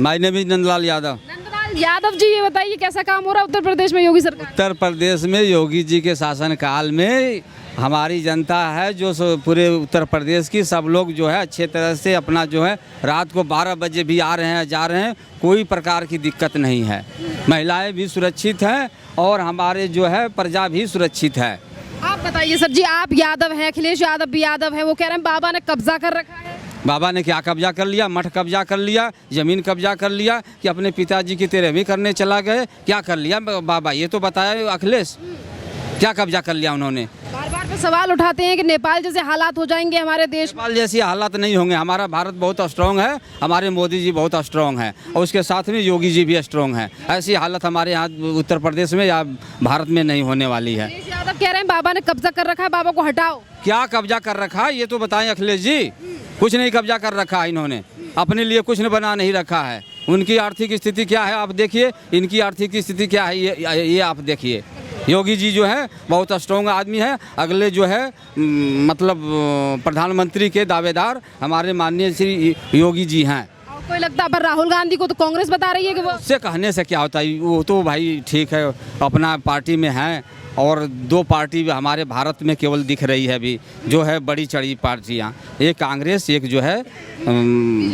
My name is Nandlal Yadav. Nandlal Yadav ji, ये बताइए कैसा काम हो रहा है उत्तर प्रदेश में योगी सरकार? उत्तर प्रदेश में योगी जी के शासनकाल में हमारी जनता है जो पूरे उत्तर प्रदेश की सब लोग जो है अच्छे तरह से अपना जो है रात को 12 बजे भी आ रहे हैं जा रहे हैं, कोई प्रकार की दिक्कत नहीं है। महिलाएं भी सुरक्षित हैं और हमारे जो है प्रजा भी सुरक्षित है। आप बताइए सर जी, आप यादव हैं, अखिलेश यादव भी यादव है, वो कह रहे हैं बाबा ने कब्जा कर रखा है। बाबा ने क्या कब्जा कर लिया? मठ कब्जा कर लिया, ज़मीन कब्जा कर लिया कि अपने पिताजी की तेरहवीं करने चला गए? क्या कर लिया बाबा, ये तो बताया अखिलेश, क्या कब्जा कर लिया उन्होंने? बार बार पे सवाल उठाते हैं कि नेपाल जैसे हालात हो जाएंगे हमारे देश में। नेपाल जैसी हालात नहीं होंगे। हमारा भारत बहुत स्ट्रॉन्ग है, हमारे मोदी जी बहुत स्ट्रॉन्ग है और उसके साथ में योगी जी भी स्ट्रॉन्ग है। ऐसी हालत हमारे यहाँ उत्तर प्रदेश में या भारत में नहीं होने वाली है। अखिलेश यादव कह रहे हैं बाबा ने कब्जा कर रखा है, बाबा को हटाओ। क्या कब्जा कर रखा है ये तो बताएं अखिलेश जी। कुछ नहीं कब्जा कर रखा है इन्होंने, अपने लिए कुछ न बना नहीं रखा है। उनकी आर्थिक स्थिति क्या है आप देखिए, इनकी आर्थिक स्थिति क्या है ये आप देखिए। योगी जी जो है बहुत स्ट्रॉन्ग आदमी है। अगले जो है मतलब प्रधानमंत्री के दावेदार हमारे माननीय श्री योगी जी हैं। कोई लगता है पर राहुल गांधी को तो कांग्रेस बता रही है कि वो उससे कहने से क्या होता है, वो तो भाई ठीक है अपना पार्टी में है और दो पार्टी हमारे भारत में केवल दिख रही है अभी जो है बड़ी चढ़ी पार्टियाँ, एक कांग्रेस एक जो है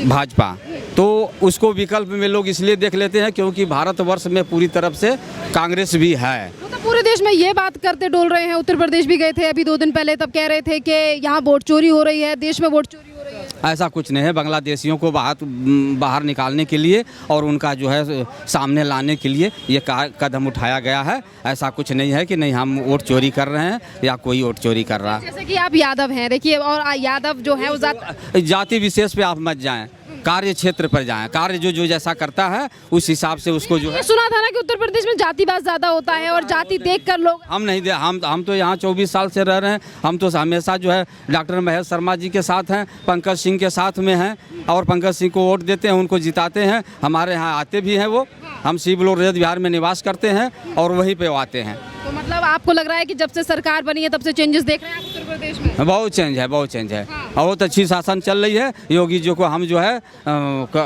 भाजपा। तो उसको विकल्प में लोग इसलिए देख लेते हैं क्योंकि भारतवर्ष में पूरी तरफ से कांग्रेस भी है। वो तो पूरे देश में ये बात करते डोल रहे हैं। उत्तर प्रदेश भी गए थे अभी 2 दिन पहले, तब कह रहे थे कि यहाँ वोट चोरी हो रही है, देश में वोट चोरी हो रही है। ऐसा कुछ नहीं है। बांग्लादेशियों को बाहर निकालने के लिए और उनका जो है सामने लाने के लिए ये कदम उठाया गया है। ऐसा कुछ नहीं है कि नहीं हम वोट चोरी कर रहे हैं या कोई वोट चोरी कर रहा है। जैसे कि आप यादव हैं देखिए, और यादव जो है वो जाति विशेष पे आप मत जाएं, कार्य क्षेत्र पर जाएं। कार्य जो जैसा करता है उस हिसाब से उसको जो है। सुना था ना कि उत्तर प्रदेश में जातिवाद ज्यादा होता है और जाति देखकर लोग हम तो यहाँ 24 साल से रह रहे हैं। हम तो हमेशा जो है डॉक्टर महेश शर्मा जी के साथ हैं, पंकज सिंह के साथ में हैं और पंकज सिंह को वोट देते हैं, उनको जिताते हैं। हमारे यहाँ आते भी हैं वो। हम शिव लोग रजत विहार में निवास करते हैं और वहीं पे आते हैं। तो मतलब आपको लग रहा है कि जब से सरकार बनी है तब से चेंजेस देख रहे हैं आप उत्तर प्रदेश में? बहुत चेंज है, बहुत चेंज है। बहुत अच्छी शासन चल रही है। योगी जी को हम जो है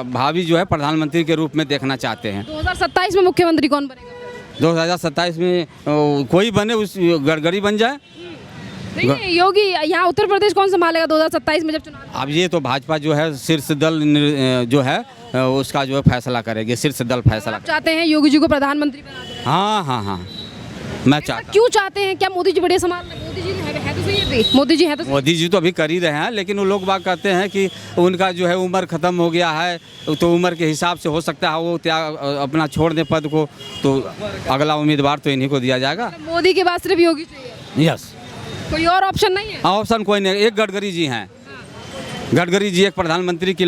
भावी जो है प्रधानमंत्री के रूप में देखना चाहते हैं। 2027 में मुख्यमंत्री कौन बनेगा? 2027 में कोई बने, उस गडकरी बन जाए। नहीं, योगी यहाँ उत्तर प्रदेश कौन संभालेगा 2027 में जब चुनाव? अब ये तो भाजपा जो है शीर्ष दल जो है उसका जो है फैसला करेगी। शीर्ष दल फैसला चाहते हैं योगी जी को प्रधानमंत्री बना दें? हाँ हाँ हाँ, मैं चाहता। क्यों चाहते हैं? क्या मोदी जी बढ़िया संभाल रहे हैं? मोदी जी है तो सही है, मोदी जी है तो मोदी जी तो अभी कर ही रहे हैं, लेकिन वो लोग बात कहते हैं कि उनका जो है उम्र ख़त्म हो गया है, तो उम्र के हिसाब से हो सकता है वो त्याग अपना छोड़ दें पद को, तो अगला उम्मीदवार तो इन्हीं को दिया जाएगा। मोदी के बाद सिर्फ योगी चाहिए? यस, कोई और ऑप्शन नहीं है? ऑप्शन कोई नहीं। एक गडकरी जी हैं, गडकरी जी एक प्रधानमंत्री के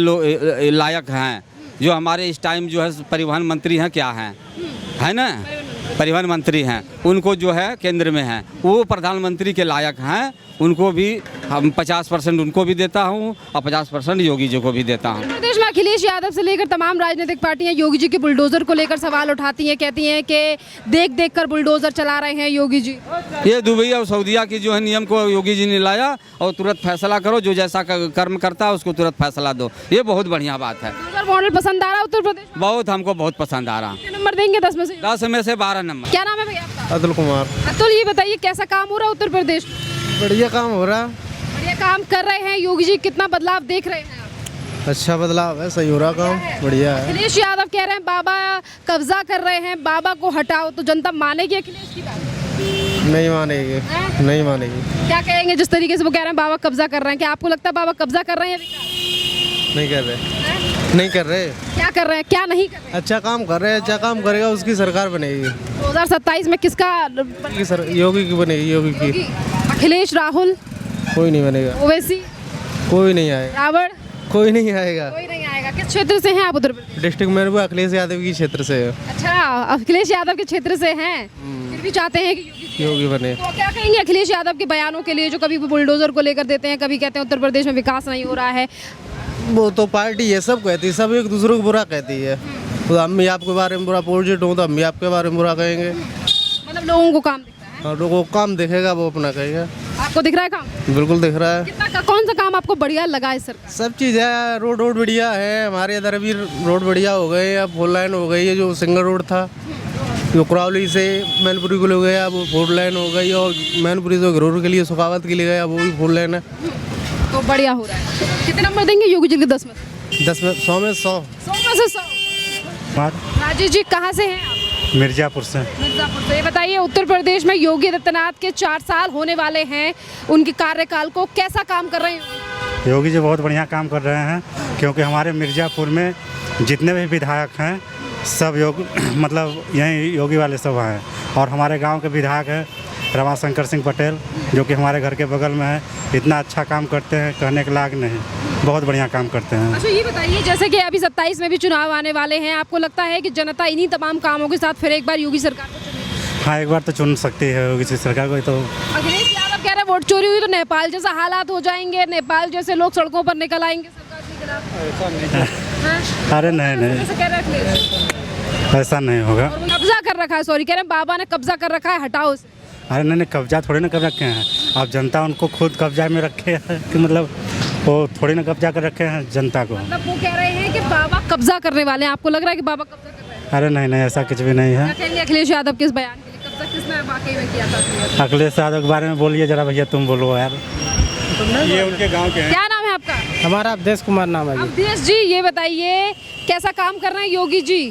लायक हैं, जो हमारे इस टाइम जो है परिवहन मंत्री हैं, क्या हैं, है ना, परिवहन मंत्री हैं। उनको जो है केंद्र में हैं, वो प्रधानमंत्री के लायक हैं। उनको भी हम 50% उनको भी देता हूँ और 50% योगी जी को भी देता हूँ। प्रदेश में अखिलेश यादव से लेकर तमाम राजनीतिक पार्टियां योगी जी के बुलडोजर को लेकर सवाल उठाती हैं, कहती हैं कि देख देख कर बुलडोजर चला रहे हैं योगी जी। ये दुबई और सऊदीया की जो है नियम को योगी जी ने लाया और तुरंत फैसला करो, जो जैसा कर्म करता है उसको तुरंत फैसला दो। ये बहुत बढ़िया बात है। मॉडल पसंद आ रहा है उत्तर प्रदेश? बहुत, हमको बहुत पसंद आ रहा। नंबर देंगे 10 में से? 10 में से 12 नंबर। क्या नाम है भैया आपका? अतुल कुमार। अतुल, ये बताइए कैसा काम हो रहा है उत्तर प्रदेश? बढ़िया काम हो रहा। बढ़िया काम कर रहे हैं योगी जी, कितना बदलाव देख रहे हैं आप? अच्छा बदलाव है, सही हो रहा काम, बढ़िया है। अखिलेश यादव कह रहे हैं बाबा कब्जा कर रहे हैं, बाबा को हटाओ, तो जनता मानेगी अखिलेश की बात? नहीं मानेगी, नहीं मानेगी। क्या कहेंगे जिस तरीके से वो कह रहे हैं बाबा कब्जा कर रहे हैं? क्या आपको लगता है बाबा कब्जा कर रहे हैं अभी? नहीं कर रहे, नहीं कर रहे। क्या कर रहे हैं, क्या नहीं कर रहे हैं? अच्छा काम कर रहे हैं, अच्छा काम करेगा उसकी सरकार बनेगी। 2027 में किसका? योगी की बनेगी, योगी की। अखिलेश, राहुल? कोई नहीं बनेगा। ओवैसी? कोई नहीं आएगा। रावण? कोई नहीं आएगा। कोई नहीं आएगा। किस क्षेत्र से हैं आप उत्तर प्रदेश? डिस्ट्रिक्ट में वो अखिलेश यादव की क्षेत्र से है। अच्छा, अखिलेश यादव के क्षेत्र से हैं, फिर भी चाहते हैं कि योगी बने। तो क्या कहेंगे अखिलेश यादव के बयानों के लिए, जो कभी बुलडोजर को लेकर देते हैं, कभी कहते हैं उत्तर प्रदेश में विकास नहीं हो रहा है? वो तो पार्टी ये सब कहती है, सब एक दूसरे को बुरा कहती है। तो हम भी आपके बारे में बुरा पोजिट हूँ तो हम भी आपके बारे में बुरा कहेंगे। मतलब लोगों को काम दिखता है? और लोगों को काम दिखेगा वो अपना कहेगा। आप आपको दिख रहा है काम? बिल्कुल दिख रहा है। कितना कौन सा काम आपको बढ़िया लगा है सर? सब चीज़ है, रोड बढ़िया है, हमारे इधर भी रोड बढ़िया हो गए, अब 4 लाइन हो गई है। जो सिंगल रोड था जो कुरावली से मैनपुरी को ले गया वो 4 लाइन हो गई, और मैनपुरी से घरोर के लिए सुखावत के लिए गया वो भी 4 लाइन है। तो बढ़िया हो रहा है। कितने नंबर देंगे योगी जी के 10 में? 10 में 100 में 100। 100 में से 100। राजेश जी कहाँ से हैं आप? मिर्ज़ापुर से। मिर्जापुर से। ये बताइए उत्तर प्रदेश में योगी आदित्यनाथ के 4 साल होने वाले हैं, उनके कार्यकाल को कैसा काम कर रहे हैं? योगी जी बहुत बढ़िया काम कर रहे हैं, क्योंकि हमारे मिर्ज़ापुर में जितने भी विधायक हैं सब मतलब यहीं योगी वाले सब हैं। और हमारे गांव के विधायक हैं रमाशंकर सिंह पटेल, जो कि हमारे घर के बगल में है। इतना अच्छा काम करते हैं, कहने के लायक नहीं, बहुत बढ़िया काम करते हैं। अच्छा ये बताइए, जैसे कि अभी 27 में भी चुनाव आने वाले हैं, आपको लगता है कि जनता इन्हीं तमाम कामों के साथ फिर एक बार योगी सरकार को चुनेगी? हाँ, एक बार तो चुन सकती है योगी सरकार को। तो अखिलेश यादव कह रहे हैं वोट चोरी हुई तो नेपाल जैसा हालात हो जाएंगे, नेपाल जैसे लोग सड़कों पर निकल आएंगे सरकार के खिलाफ। अरे नहीं, ऐसा कह रहे हैं अखिलेश। ऐसा नहीं होगा। कब्जा कर रखा है, सॉरी कह रहे हैं बाबा ने कब्जा कर रखा है, हटाओ उसे। अरे नहीं, कब्जा थोड़ी ना कर रखे हैं, अब जनता उनको खुद कब्जा में रखे है कि मतलब वो थोड़ी ना कब्जा कर रखे हैं जनता को। मतलब वो कह रहे हैं कि बाबा कब्जा करने वाले हैं, आपको लग रहा है कि बाबा कब्जा कर रहे हैं? अरे नहीं, ऐसा कुछ भी नहीं है। क्या कहेंगे अखिलेश यादव के इस बयान के लिए? कब्जा किसने वाकई में किया था? अखिलेश यादव के बारे में बोलिए जरा भैया, तुम बोलो यार। ये उनके गांव के हैं। क्या नाम है आपका? हमारा अवधेश कुमार नाम है। अवधेश जी ये बताइए कैसा काम कर रहे हैं योगी जी?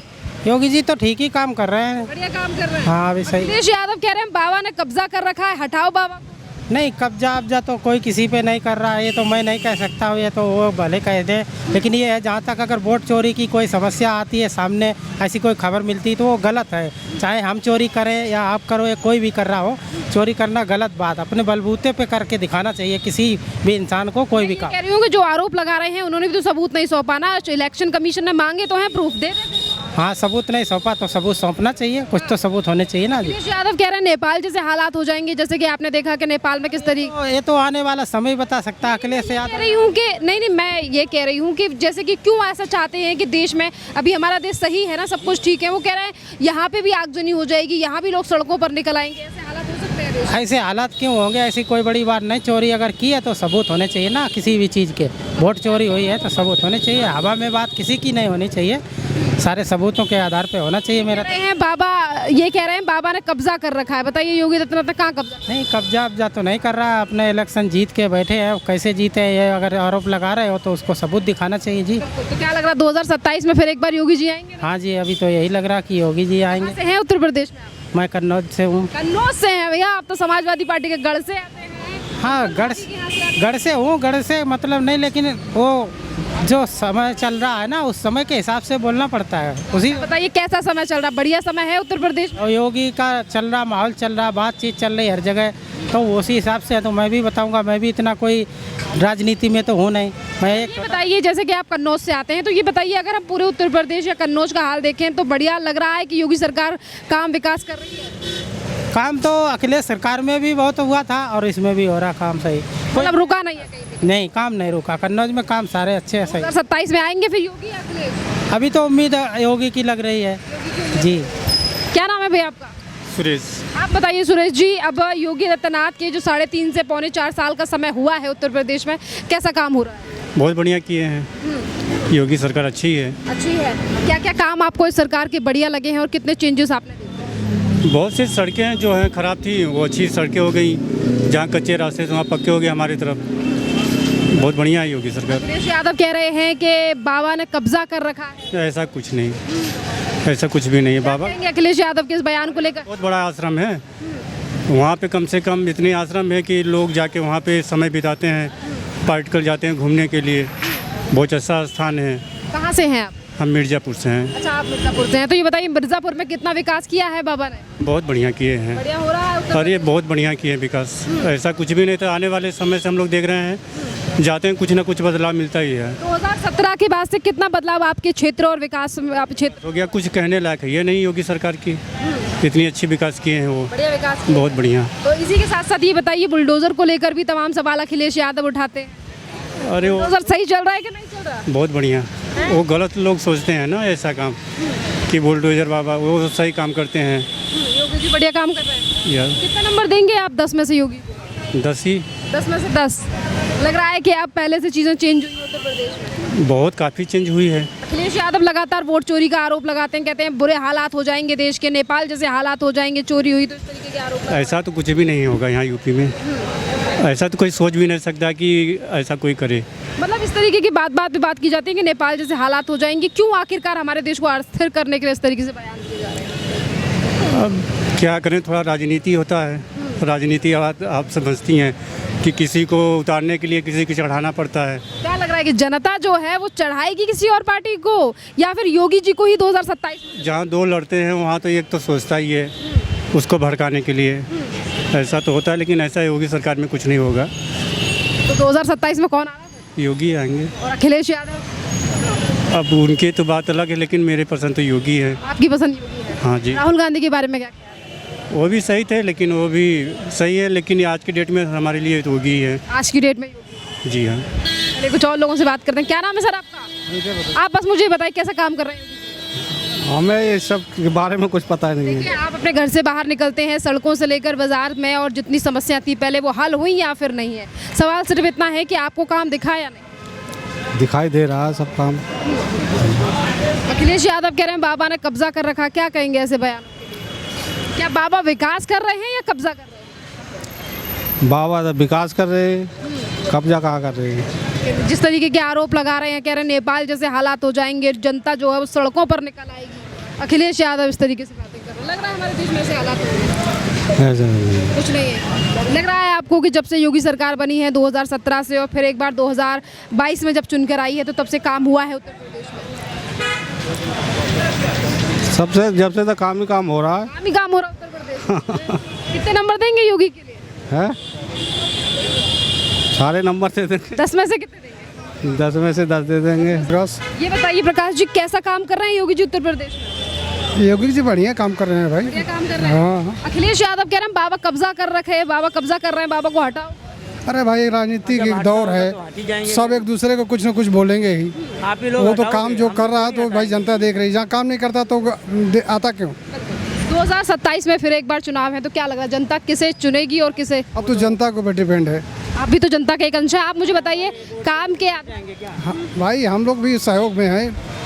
योगी जी तो ठीक ही काम कर रहे हैं। बढ़िया काम कर रहे हैं। हाँ अभी सही। अखिलेश यादव कह रहे हैं बाबा ने कब्जा कर रखा है, हटाओ बाबा को। नहीं, कब्जा अब्जा तो कोई किसी पे नहीं कर रहा है, ये तो मैं नहीं कह सकता हूँ, ये तो वो भले कह दे। लेकिन ये है जहाँ तक अगर वोट चोरी की कोई समस्या आती है सामने, ऐसी कोई खबर मिलती तो वो गलत है। चाहे हम चोरी करें या आप करो या कोई भी कर रहा हो, चोरी करना गलत बात। अपने बलबूते पे करके दिखाना चाहिए किसी भी इंसान को कोई भी काम। कह रही हूँ कि जो आरोप लगा रहे हैं उन्होंने भी तो सबूत नहीं सौंपा ना, इलेक्शन कमीशन ने मांगे तो हैं, प्रूफ दे देते। हाँ, सबूत नहीं सौंपा तो सबूत सौंपना चाहिए, कुछ तो सबूत होने चाहिए ना जी। अखिलेश यादव कह रहे हैं नेपाल जैसे हालात हो जाएंगे, जैसे कि आपने देखा कि नेपाल में किस तरीके। तो ये तो आने वाला समय बता सकता है। अखिलेश कह यादव रही हूँ कि नहीं, मैं ये कह रही हूँ कि जैसे कि क्यों ऐसा चाहते हैं कि देश में अभी हमारा देश सही है ना, सब कुछ ठीक है। वो कह रहे हैं यहाँ पे भी आगजनी हो जाएगी, यहाँ भी लोग सड़कों पर निकल आएंगे, ऐसे हालात हो सकते हैं देश में। ऐसे हालात क्यों होंगे? ऐसी कोई बड़ी बात नहीं। चोरी अगर की है तो सबूत होने चाहिए ना किसी भी चीज़ के। वोट चोरी हुई है तो सबूत होने चाहिए। हवा में बात किसी की नहीं होनी चाहिए, सारे सबूतों के आधार पे होना चाहिए। मेरा कह रहे हैं बाबा, ये कह रहे हैं बाबा ने कब्जा कर रखा है। बताइए योगी आदित्यनाथ ने कहाँ कब्जा? नहीं, कब्जा अब्जा तो नहीं कर रहा है। अपने इलेक्शन जीत के बैठे हैं, कैसे जीते ये अगर आरोप लगा रहे हो तो उसको सबूत दिखाना चाहिए जी। तो क्या लग रहा है 2027 में फिर एक बार योगी जी आएंगे? हाँ जी, अभी तो यही लग रहा कि योगी जी आएंगे। कहाँ से हैं उत्तर प्रदेश में आप? मैं कन्नौज से हूँ। कन्नौज से हैं भैया आप? तो समाजवादी पार्टी के गढ़ से आते हैं। हाँ, गढ़ से हूँ। गढ़ से मतलब नहीं, लेकिन वो जो समय चल रहा है ना उस समय के हिसाब से बोलना पड़ता है। उसी बताइए कैसा समय चल रहा है? बढ़िया समय है उत्तर प्रदेश में? और योगी का चल रहा, माहौल चल रहा, बातचीत चल रही हर जगह, तो उसी हिसाब से तो मैं भी बताऊंगा। मैं भी इतना कोई राजनीति में तो हूँ नहीं। मैं एक ये बताइए जैसे कि आप कन्नौज से आते हैं, तो ये बताइए अगर हम पूरे उत्तर प्रदेश या कन्नौज का हाल देखें तो बढ़िया लग रहा है कि योगी सरकार काम विकास कर रही है? काम तो अखिलेश सरकार में भी बहुत हुआ था और इसमें भी हो रहा काम सही। मतलब रुका नहीं है कहीं भी? नहीं, काम नहीं रुका। कन्नौज में काम सारे अच्छे हैं सही। 27 में आएंगे फिर योगी अखिलेश? अभी तो उम्मीद योगी की लग रही है जी। क्या नाम है भैया आपका? सुरेश। आप बताइए सुरेश जी, अब योगी आदित्यनाथ के जो 3.5 से पौने 4 साल का समय हुआ है उत्तर प्रदेश में, कैसा काम हो रहा है? बहुत बढ़िया किए हैं, योगी सरकार अच्छी है। अच्छी है। क्या क्या काम आपको इस सरकार के बढ़िया लगे हैं और कितने चेंजेस आपने देखे? बहुत सी सड़कें जो हैं खराब थी वो अच्छी सड़कें हो गई, जहाँ कच्चे रास्ते थे वहाँ पक्के हो गए हमारी तरफ। बहुत बढ़िया है योगी सरकार। अखिलेश यादव कह रहे हैं कि बाबा ने कब्जा कर रखा है। ऐसा कुछ नहीं, ऐसा कुछ भी नहीं है। बाबा कहेंगे अखिलेश यादव के इस बयान को लेकर? बहुत बड़ा आश्रम है वहाँ पे, कम से कम इतने आश्रम है कि लोग जाके वहाँ पे समय बिताते हैं, पार्टिकल जाते हैं घूमने के लिए। बहुत अच्छा स्थान है। कहाँ से हैं आप? हम मिर्ज़ापुर से हैं। अच्छा, आप मिर्जापुर से हैं। तो ये बताइए मिर्जापुर में कितना विकास किया है बाबा ने? बहुत बढ़िया किए हैं। बढ़िया हो रहा है? अरे बहुत बढ़िया किए हैं विकास, ऐसा कुछ भी नहीं था। आने वाले समय से हम लोग देख रहे हैं, जाते हैं कुछ ना कुछ बदलाव मिलता ही है। 2017 के बाद से कितना बदलाव आपके क्षेत्र और विकास में आप क्षेत्र? हो गया, कुछ कहने लायक है ये नहीं योगी सरकार की, इतनी अच्छी विकास किए हैं वो, बढ़िया विकास किया। बहुत बढ़िया। तो इसी के साथ साथ ये बताइए बुलडोजर को लेकर भी तमाम सवाल अखिलेश यादव उठाते हैं। अरे वो बुलडोजर सही चल रहा है कि नहीं चल रहा? बहुत बढ़िया। वो गलत लोग सोचते हैं ना ऐसा काम कि बुलडोजर बाबा वो सही काम करते हैं। योगी जी बढ़िया काम कर रहे हैं। यार कितना नंबर देंगे आप 10 में से योगी? 10 ही। 10 में से 10 लग रहा है कि अब पहले से चीज़ें चेंज हुई हैं उत्तर प्रदेश में। बहुत काफ़ी चेंज हुई है। अखिलेश यादव लगातार वोट चोरी का आरोप लगाते हैं, कहते हैं बुरे हालात हो जाएंगे देश के, नेपाल जैसे हालात हो जाएंगे चोरी हुई तो, इस तरीके के आरोप लगाते हैं। ऐसा तो कुछ भी नहीं होगा यहाँ यूपी में। ऐसा तो कोई सोच भी नहीं सकता कि ऐसा कोई करे। मतलब इस तरीके की बात पे बात की जाती है कि नेपाल जैसे हालात हो जाएंगे, क्यों आखिरकार हमारे देश को अस्थिर करने के लिए इस तरीके से बयान दिए जा रहे हैं? अब क्या करें, थोड़ा राजनीति होता है। राजनीति आप समझती हैं कि किसी को उतारने के लिए किसी को चढ़ाना पड़ता है। क्या लग रहा है कि जनता जो है वो चढ़ाएगी किसी और पार्टी को या फिर योगी जी को ही 2027 में? जहाँ दो लड़ते हैं वहाँ तो एक तो सोचता ही है उसको भड़काने के लिए। ऐसा तो होता है, लेकिन ऐसा योगी सरकार में कुछ नहीं होगा। तो 2027 में कौन आ रहा है? योगी आएंगे। और अखिलेश यादव? अब उनकी तो बात अलग है, लेकिन मेरे पसंद तो योगी है। आपकी पसंद योगी है? हाँ जी। राहुल गांधी के बारे में क्या ख्याल है? वो भी सही थे, लेकिन वो भी सही है, लेकिन आज की डेट में हमारे लिए तो योगी है। आज की डेट में योगी। जी हाँ। चलिए कुछ और लोगों से बात करते हैं। क्या नाम है सर आपका? आप बस मुझे बताइए कैसा काम कर रहे हैं? हमें ये सब के बारे में कुछ पता नहीं है। देखिए आप अपने घर से बाहर निकलते हैं, सड़कों से लेकर बाजार में, और जितनी समस्या थी पहले वो हल हुई या फिर नहीं है? सवाल सिर्फ इतना है कि आपको काम दिखा या नहीं? दिखाई दे रहा है सब काम। अखिलेश यादव कह रहे हैं बाबा ने कब्जा कर रखा, क्या कहेंगे ऐसे बयान? क्या बाबा विकास कर रहे हैं या कब्जा कर रहे हैं? बाबा तो विकास कर रहे हैं, कब्जा कहाँ कर रहे हैं। जिस तरीके के आरोप लगा रहे हैं, कह रहे हैं नेपाल जैसे हालात हो जाएंगे, जनता जो है वो सड़कों पर निकल आएगी। अखिलेश यादव इस तरीके से बातें कर रहे हैं। लग रहा है हमारे देश में ऐसे हालात हो रहे हैं? ऐसा नहीं है। कुछ नहीं है। लग रहा है आपको कि जब से योगी सरकार बनी है 2017 से, और फिर एक बार 2022 में जब चुनकर आई है, तो तब से काम हुआ है उत्तर प्रदेश में? सबसे जब से तो काम ही काम हो रहा है। काम ही काम हो रहा है उत्तर प्रदेश में। कितने नंबर देंगे योगी के लिए? है सारे नंबर दे देंगे। 10 में से कितने देंगे? 10 में से 10 दे देंगे। बस ये बताइए प्रकाश जी, कैसा काम कर रहे हैं योगी जी उत्तर प्रदेश में? योगी जी बढ़िया काम कर रहे हैं भाई। बढ़िया काम कर रहे हैं। अखिलेश यादव कह रहे हैं बाबा कब्जा कर रखे हैं, बाबा कब्जा कर रहे हैं, बाबा को हटाओ। अरे भाई राजनीतिक एक दौर है, सब एक दूसरे को कुछ न कुछ बोलेंगे ही। वो तो काम जो कर रहा है तो भाई जनता देख रही है, जहाँ काम नहीं करता तो आता क्यों? 2027 में फिर एक बार चुनाव है, तो क्या लग रहा है जनता किसे चुनेगी और किसे? अब तो जनता को डिपेंड है। आप भी तो जनता के एक अंश है। आप मुझे बताइए काम के हाँ, भाई हम लोग भी सहयोग में हैं,